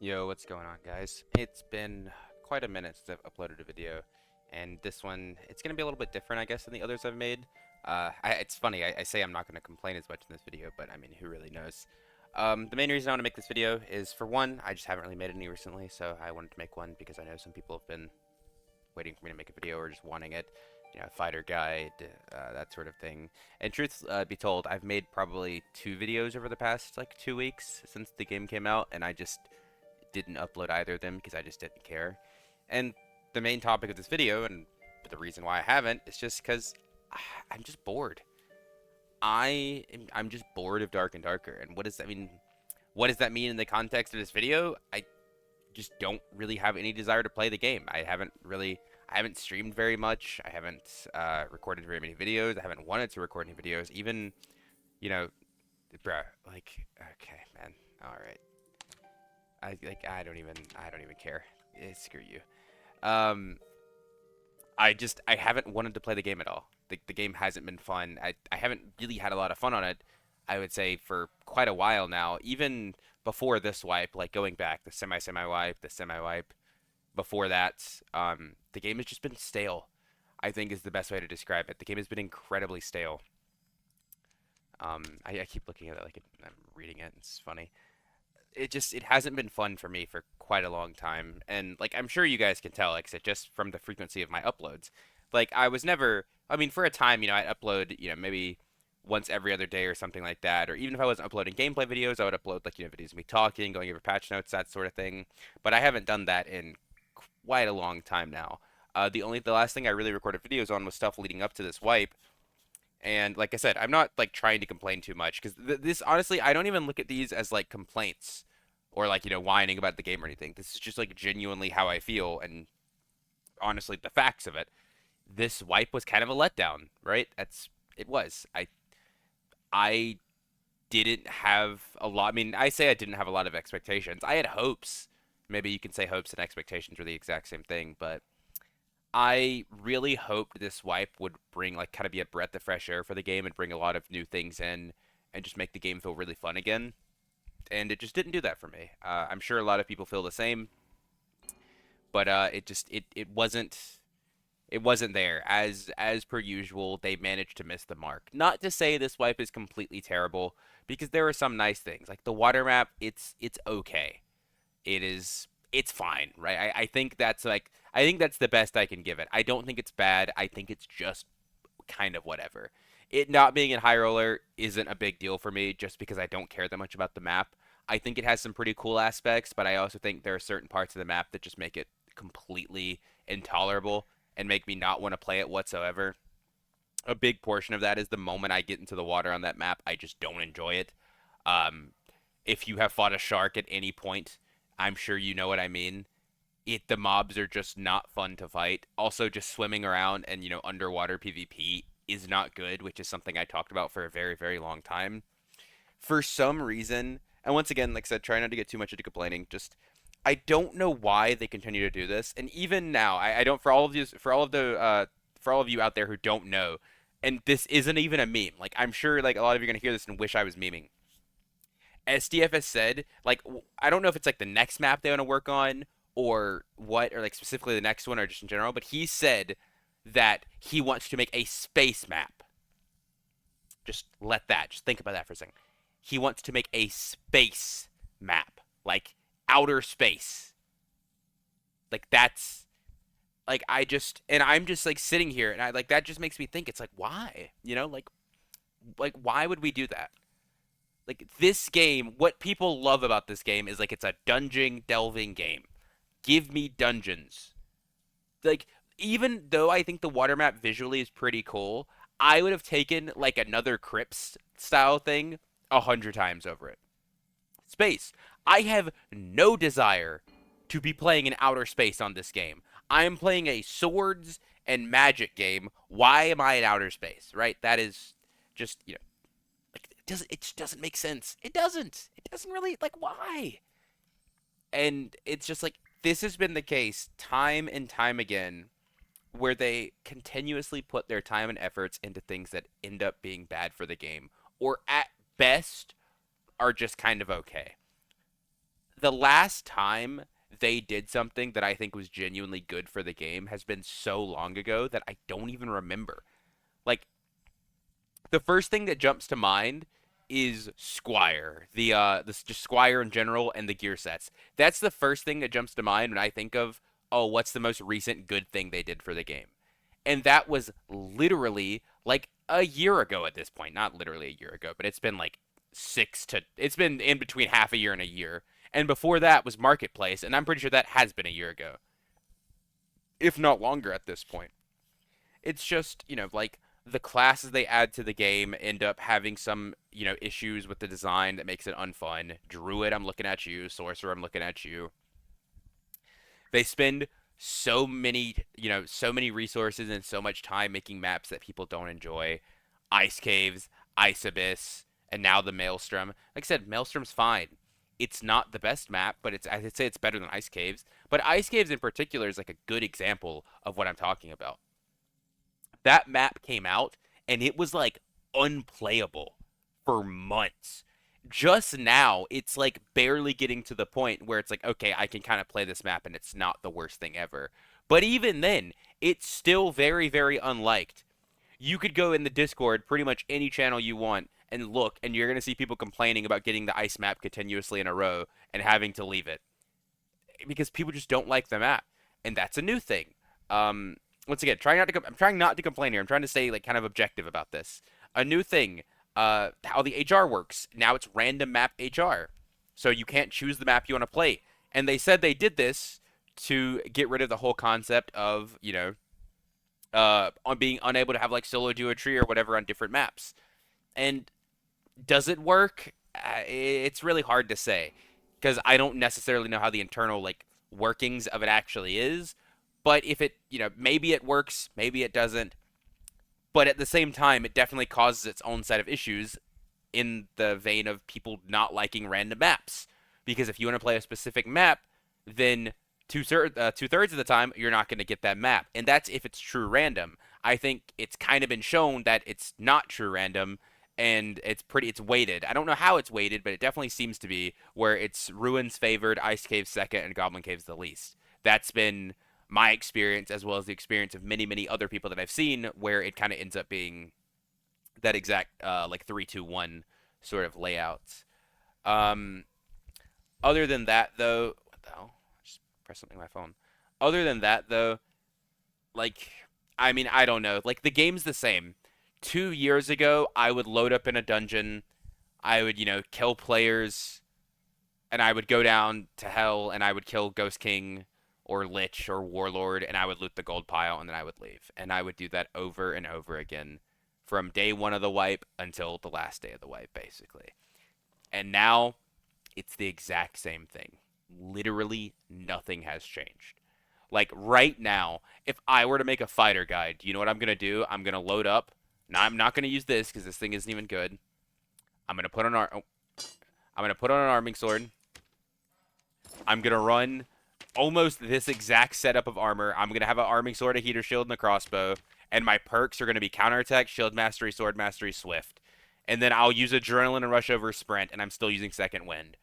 Yo, what's going on, guys? It's been quite a minute since I've uploaded a video, and this one, it's going to be a little bit different, I guess, than the others I've made. It's funny, I say I'm not going to complain as much in this video, but I mean, who really knows? The main reason I want to make this video is, for one, I just haven't really made any recently, so I wanted to make one because I know some people have been waiting for me to make a video or just wanting it. Fighter guide, that sort of thing. And truth be told, I've made probably 2 videos over the past, like, 2 weeks since the game came out, and I just didn't upload either of them because I just didn't care. And the main topic of this video, and the reason why I haven't, is just because I'm just bored. I'm just bored of Dark and Darker. And what does that mean? What does that mean in the context of this video? I just don't really have any desire to play the game. I haven't streamed very much. I haven't recorded very many videos. I haven't wanted to record any videos. Even, you know, bruh, like, okay, man, all right. I don't even care. Screw you. Um, I haven't wanted to play the game at all. The game hasn't been fun. I haven't really had a lot of fun on it. I would say for quite a while now. Even before this wipe, like going back, the semi wipe, the semi wipe. Before that, the game has just been stale. I think is the best way to describe it. The game has been incredibly stale. I keep looking at it like I'm reading it. It's funny. It hasn't been fun for me for quite a long time, and like I'm sure you guys can tell, like I said, just from the frequency of my uploads. Like I was never, I mean, for a time, I'd upload, maybe once every other day or something like that, or even if I wasn't uploading gameplay videos, I would upload like videos of me talking, going over patch notes, that sort of thing. But I haven't done that in quite a long time now. The last thing I really recorded videos on was stuff leading up to this wipe, and like I said, I'm not like trying to complain too much because this honestly, I don't even look at these as like complaints or like whining about the game or anything. This is just like genuinely how I feel, and honestly, the facts of it. This wipe was kind of a letdown, right? It was. I didn't have a lot. I mean, I say I didn't have a lot of expectations. I had hopes. Maybe you can say hopes and expectations are the exact same thing, but I really hoped this wipe would bring like kind of be a breath of fresh air for the game and bring a lot of new things in and just make the game feel really fun again. And it just didn't do that for me. I'm sure a lot of people feel the same, but it wasn't there. As per usual, they managed to miss the mark. Not to say this wipe is completely terrible, because there are some nice things like the water map. It's okay. It's fine, right? I think that's the best I can give it. I don't think it's bad. I think it's just kind of whatever. It not being in high roller isn't a big deal for me just because I don't care that much about the map. I think it has some pretty cool aspects, but I also think there are certain parts of the map that just make it completely intolerable and make me not want to play it whatsoever. A big portion of that is the moment I get into the water on that map, I just don't enjoy it. Um, if you have fought a shark at any point, I'm sure you know what I mean. The mobs are just not fun to fight. Also, just swimming around and underwater PvP is not good, which is something I talked about for a very very long time. For some reason, and once again, like I said, try not to get too much into complaining. Just I don't know why they continue to do this, and even now, I don't. For all of you out there who don't know, and this isn't even a meme. Like I'm sure, like a lot of you are gonna hear this and wish I was memeing. SDF has said, like, I don't know if it's like the next map they want to work on or what, or like specifically the next one or just in general, but he said that he wants to make a space map. Just think about that for a second. He wants to make a space map, like outer space. Like that's like and I'm just like sitting here and I like that just makes me think it's like why? Like why would we do that? Like this game, what people love about this game is like it's a dungeon delving game. Give me dungeons. Like even though I think the water map visually is pretty cool, I would have taken like another Crypts style thing 100 times over it. Space. I have no desire to be playing in outer space on this game. I am playing a swords and magic game. Why am I in outer space? Right? That is just like it just doesn't make sense. It doesn't. It doesn't really like why. And it's just like this has been the case time and time again where they continuously put their time and efforts into things that end up being bad for the game or at best are just kind of okay. the last time they did something that I think was genuinely good for the game has been so long ago that I don't even remember. Like the first thing that jumps to mind is Squire, just Squire in general and the gear sets. That's the first thing that jumps to mind when I think of, oh, what's the most recent good thing they did for the game? And that was literally like a year ago at this point. Not literally a year ago, but it's been like it's been in between half a year and a year. And before that was Marketplace, and I'm pretty sure that has been a year ago, if not longer at this point. It's just, like the classes they add to the game end up having some, issues with the design that makes it unfun. Druid, I'm looking at you. Sorcerer, I'm looking at you. They spend so many resources and so much time making maps that people don't enjoy. Ice Caves, Ice Abyss, and now the Maelstrom. Like I said, Maelstrom's fine. It's not the best map, but I'd say it's better than Ice Caves. But Ice Caves in particular is like a good example of what I'm talking about. That map came out and it was like unplayable for months. Just now, it's like barely getting to the point where it's like, okay, I can kind of play this map and it's not the worst thing ever. But even then, it's still very, very unliked. You could go in the Discord, pretty much any channel you want, and look, and you're going to see people complaining about getting the ice map continuously in a row and having to leave it because people just don't like the map, and that's a new thing. Um, Once again, I'm trying not to complain here. I'm trying to stay like kind of objective about this. A new thing, how the HR works now. It's random map HR, so you can't choose the map you want to play. And they said they did this to get rid of the whole concept of on being unable to have like solo duo tree or whatever on different maps. And does it work? It's really hard to say because I don't necessarily know how the internal like workings of it actually is. But if it, maybe it works, maybe it doesn't. But at the same time, it definitely causes its own set of issues in the vein of people not liking random maps. Because if you want to play a specific map, then two thirds of the time you're not going to get that map, and that's if it's true random. I think it's kind of been shown that it's not true random, and it's weighted. I don't know how it's weighted, but it definitely seems to be where it's ruins favored, ice caves second, and goblin caves the least. That's been my experience as well as the experience of many many other people that I've seen where it kind of ends up being that exact like 3-2-1 sort of layouts. Um, Other than that, though, what the hell? I just press something on my phone. Other than that, though, like, I mean, I don't know. Like, the game's the same. 2 years ago, I would load up in a dungeon. I would, kill players, and I would go down to hell, and I would kill Ghost King or Lich or Warlord, and I would loot the gold pile, and then I would leave. And I would do that over and over again from day one of the wipe until the last day of the wipe, basically. And now it's the exact same thing. Literally nothing has changed. Like right now, if I were to make a fighter guide, you know what I'm gonna do? I'm gonna load up. Now I'm not gonna use this because this thing isn't even good. I'm gonna put on our. Oh, I'm gonna put on an arming sword. I'm gonna run almost this exact setup of armor. I'm gonna have an arming sword, a heater shield, and a crossbow. And my perks are gonna be counterattack, shield mastery, sword mastery, swift. And then I'll use adrenaline and rush over sprint, and I'm still using second wind.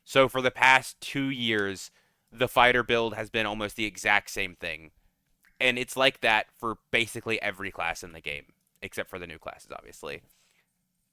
So for the past 2 years, the fighter build has been almost the exact same thing. And it's like that for basically every class in the game, except for the new classes, obviously.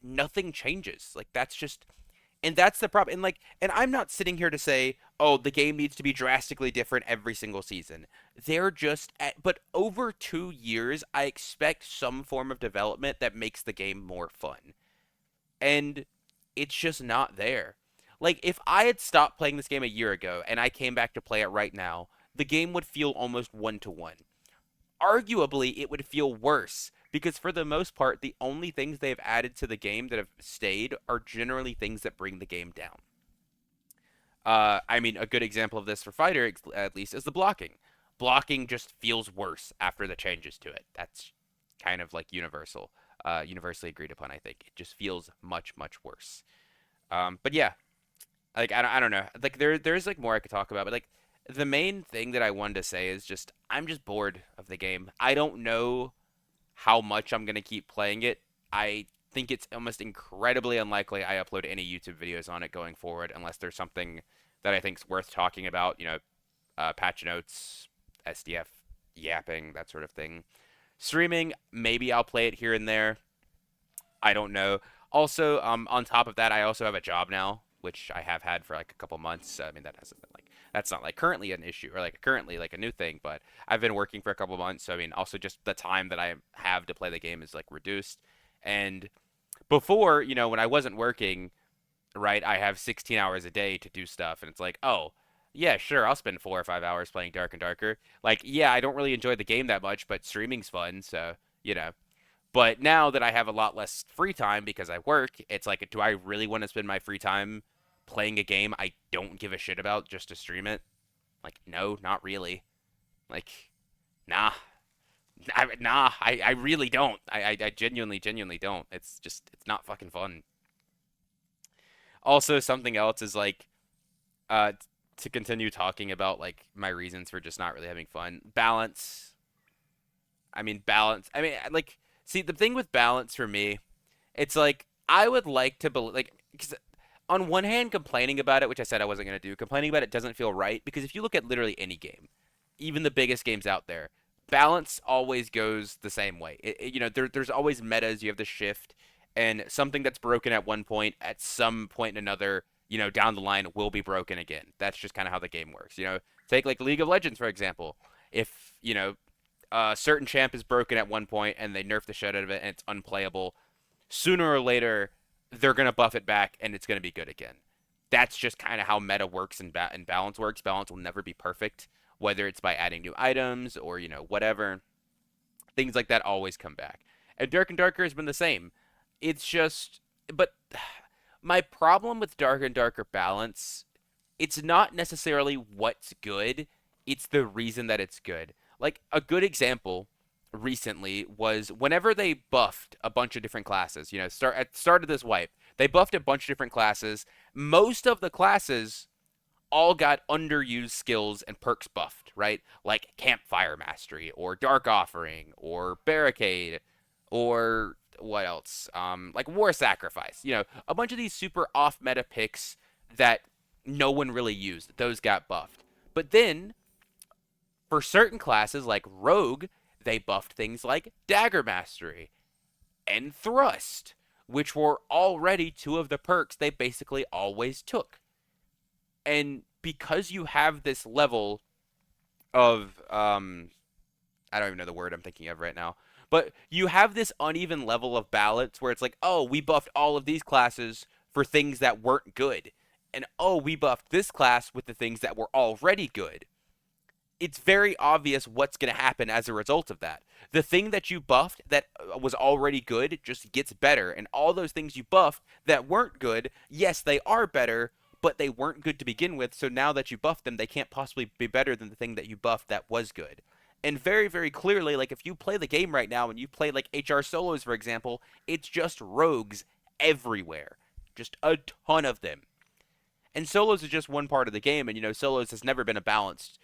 Nothing changes. Like that's just and that's the problem. And I'm not sitting here to say, "Oh, the game needs to be drastically different every single season." They're just but over 2 years, I expect some form of development that makes the game more fun. And it's just not there. Like if I had stopped playing this game a year ago and I came back to play it right now, the game would feel almost 1-to-1. Arguably, it would feel worse because for the most part, the only things they've added to the game that have stayed are generally things that bring the game down. I mean, a good example of this for fighter, at least, is the blocking. Blocking just feels worse after the changes to it. That's kind of like universally agreed upon. I think it just feels much much worse. But yeah, like I don't know. Like there's like more I could talk about, but like the main thing that I wanted to say is just I'm just bored of the game. I don't know how much I'm gonna keep playing it. I think it's almost incredibly unlikely I upload any YouTube videos on it going forward unless there's something that I think's worth talking about. Patch notes, SDF, yapping, that sort of thing. Streaming, maybe I'll play it here and there. I don't know. Also, on top of that, I also have a job now, which I have had for like a couple months. So, I mean, that hasn't been like that's not like currently an issue or like currently like a new thing, but I've been working for a couple months. So, I mean, also just the time that I have to play the game is like reduced. And before, when I wasn't working, right, I have 16 hours a day to do stuff, and it's like, oh, yeah, sure, I'll spend 4 or 5 hours playing Dark and Darker. Like, yeah, I don't really enjoy the game that much, but streaming's fun, so you know. But now that I have a lot less free time because I work, it's like, do I really want to spend my free time playing a game I don't give a shit about just to stream it? Like, no, not really. Like, nah. I really don't. I genuinely don't. It's just, it's not fucking fun. Also, something else is like, uh, to continue talking about like my reasons for just not really having fun. Balance. I mean, balance. I mean, like, see, the thing with balance for me, it's like I would like to believe, like, because on one hand, complaining about it, which I said I wasn't gonna do, complaining about it doesn't feel right because if you look at literally any game, even the biggest games out there, balance always goes the same way. There's always metas. You have the shift, and something that's broken at one point, at some point in another, down the line, will be broken again. That's just kind of how the game works. Take like League of Legends for example. If a certain champ is broken at one point and they nerf the shit out of it and it's unplayable, sooner or later they're gonna buff it back and it's gonna be good again. That's just kind of how meta works and balance works. Balance will never be perfect, whether it's by adding new items or whatever. Things like that always come back. And Dark and Darker has been the same. It's just, but my problem with Dark and Darker balance, it's not necessarily what's good, it's the reason that it's good. Like a good example recently was whenever they buffed a bunch of different classes, at the start of this wipe, they buffed a bunch of different classes. Most of the classes all got underused skills and perks buffed, right? Like Campfire Mastery or Dark Offering or Barricade or what else? Like War Sacrifice. A bunch of these super off meta picks that no one really used. Those got buffed. But then for certain classes like Rogue, they buffed things like Dagger Mastery and Thrust, which were already two of the perks they basically always took. And because you have this level of I don't even know the word I'm thinking of right now, but you have this uneven level of balance where it's like, oh, we buffed all of these classes for things that weren't good, and oh, we buffed this class with the things that were already good. It's very obvious what's going to happen as a result of that. The thing that you buffed that was already good just gets better, and all those things you buffed that weren't good, yes, they are better, but they weren't good to begin with. So now that you buffed them, they can't possibly be better than the thing that you buffed that was good. And very, very clearly, like if you play the game right now and you play like HR solos, for example, it's just rogues everywhere, just a ton of them. And solos is just one part of the game, and solos has never been a balanced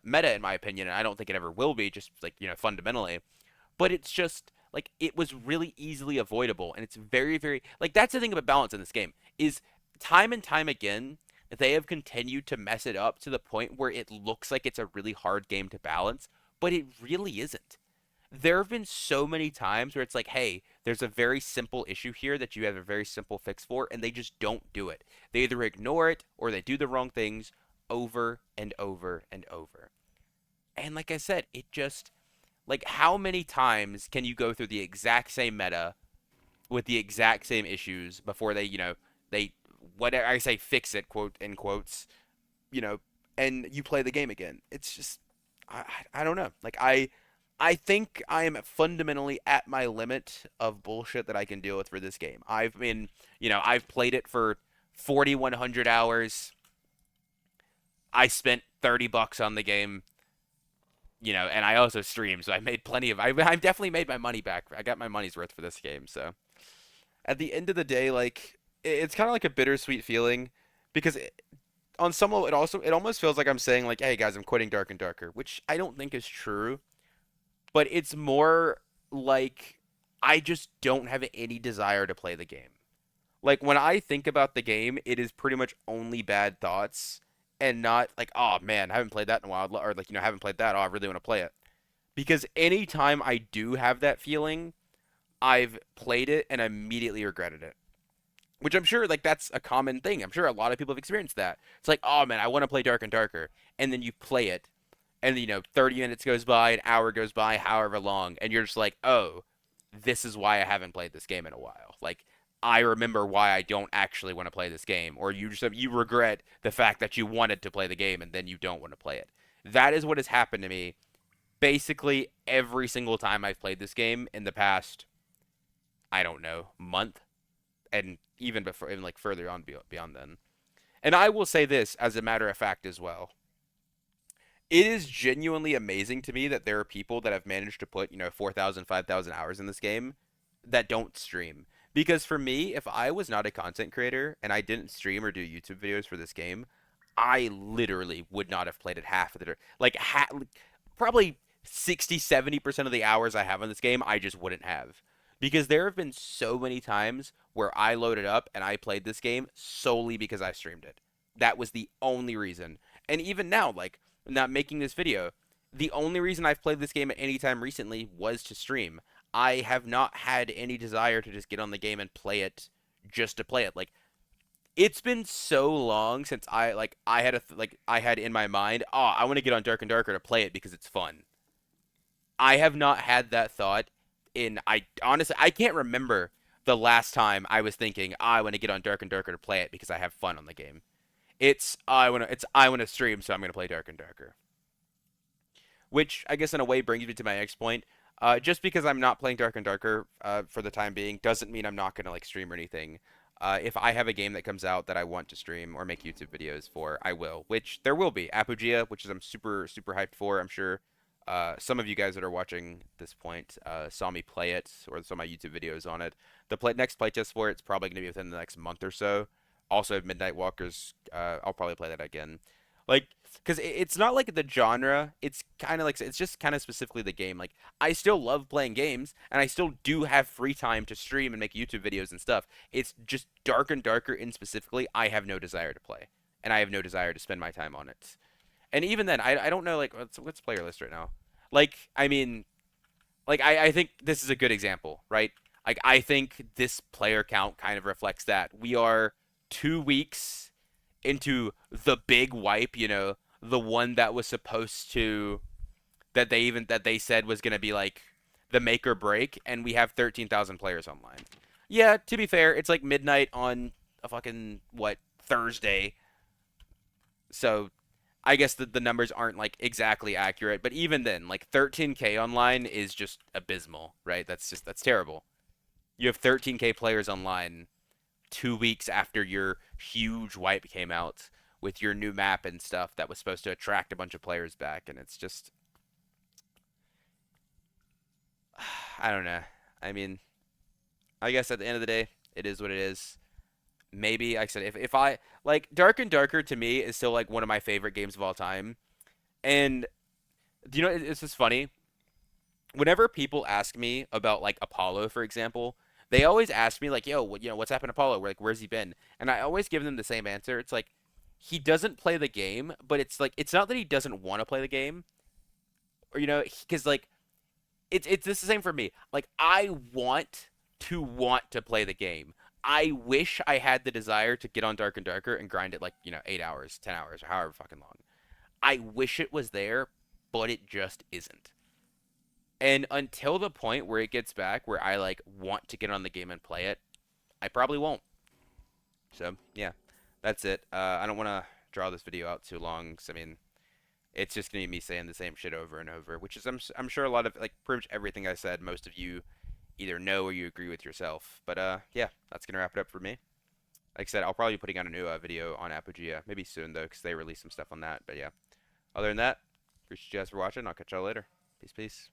meta in my opinion, and I don't think it ever will be. Just like fundamentally, but it's just like it was really easily avoidable, and it's very, very like that's the thing about balance in this game is time and time again they have continued to mess it up to the point where it looks like it's a really hard game to balance, but it really isn't. There have been so many times where it's like, hey, there's a very simple issue here that you have a very simple fix for, and they just don't do it. They either ignore it or they do the wrong things over and over and over. And like I said, it just, like, how many times can you go through the exact same meta with the exact same issues before they, whatever I say, fix it, quote, in quotes, you know, and you play the game again? It's just, I don't know. Like, I think I am fundamentally at my limit of bullshit that I can deal with for this game. I've played it for 4,100 hours. I spent $30 on the game, and I also streamed, so I made plenty of. I've definitely made my money back. I got my money's worth for this game. So at the end of the day, like it's kind of like a bittersweet feeling because on some level, it almost feels like I'm saying like, hey guys, I'm quitting Dark and Darker, which I don't think is true, but it's more like I just don't have any desire to play the game. Like when I think about the game, it is pretty much only bad thoughts and not like, oh man, I haven't played that in a while, or like, I haven't played that. Oh, I really want to play it. Because anytime I do have that feeling, I've played it and immediately regretted it. Which I'm sure like that's a common thing. I'm sure a lot of people have experienced that. It's like, oh man, I want to play Dark and Darker, and then you play it, and 30 minutes goes by, an hour goes by, however long, and you're just like, oh, this is why I haven't played this game in a while. Like I remember why I don't actually want to play this game, or you regret the fact that you wanted to play the game and then you don't want to play it. That is what has happened to me basically every single time I've played this game in the past, I don't know, month, and even before, even like further on beyond then. And I will say this as a matter of fact as well. It is genuinely amazing to me that there are people that have managed to put, 4,000, 5,000 hours in this game that don't stream. Because for me, if I was not a content creator and I didn't stream or do YouTube videos for this game, I literally would not have played it half of the probably 60, 70% of the hours I have on this game, I just wouldn't have. Because there have been so many times where I loaded up and I played this game solely because I streamed it. That was the only reason. And even now, like, not making this video, the only reason I've played this game at any time recently was to stream. I have not had any desire to just get on the game and play it just to play it. Like, it's been so long since I had in my mind, oh, I want to get on Dark and Darker to play it because it's fun. I have not had that thought in I honestly I can't remember the last time I was thinking, oh, I want to get on Dark and Darker to play it because I have fun on the game. I want to stream, so I'm going to play Dark and Darker. Which I guess in a way brings me to my next point. Just because I'm not playing Dark and Darker for the time being doesn't mean I'm not gonna like stream or anything. If I have a game that comes out that I want to stream or make YouTube videos for, I will. Which there will be Apogea, which is I'm super super hyped for. I'm sure some of you guys that are watching this point saw me play it or saw my YouTube videos on it. Next playtest for it's probably gonna be within the next month or so. Also, Midnight Walkers. I'll probably play that again. Like because it's not like the genre. It's kind of like it's just kind of specifically the game. Like I still love playing games, and I still do have free time to stream and make YouTube videos and stuff. It's just Dark and Darker in specifically. I have no desire to play, and I have no desire to spend my time on it. And even then, I don't know like what's player list right now. Like I mean, like I think this is a good example, right? Like I think this player count kind of reflects that we are 2 weeks into the big wipe, the one that was supposed to that they said was going to be like the make or break, and we have 13,000 players online. Yeah, to be fair, it's like midnight on a fucking what Thursday, so I guess the numbers aren't like exactly accurate, but even then, like 13K online is just abysmal, right? That's terrible. You have 13K players online 2 weeks after your huge wipe came out with your new map and stuff that was supposed to attract a bunch of players back, and it's just I don't know. I mean, I guess at the end of the day, it is what it is. Maybe like I said if I like Dark and Darker to me is still like one of my favorite games of all time. And it's just funny. Whenever people ask me about like Apollo, for example, they always ask me like, "Yo, what's happened to Apollo? Like, where's he been?" And I always give them the same answer. It's like he doesn't play the game, but it's like it's not that he doesn't want to play the game, or because like it's the same for me. Like I want to play the game. I wish I had the desire to get on Dark and Darker and grind it like 8 hours, 10 hours, or however fucking long. I wish it was there, but it just isn't. And until the point where it gets back where I like want to get on the game and play it, I probably won't. So yeah, that's it. I don't want to draw this video out too long. 'Cause, I mean, it's just gonna be me saying the same shit over and over, which is I'm sure a lot of like pretty much everything I said, most of you either know or you agree with yourself. But yeah, that's gonna wrap it up for me. Like I said, I'll probably be putting out a new video on Apogea maybe soon though, because they released some stuff on that. But yeah, other than that, appreciate you guys for watching. I'll catch y'all later. Peace, peace.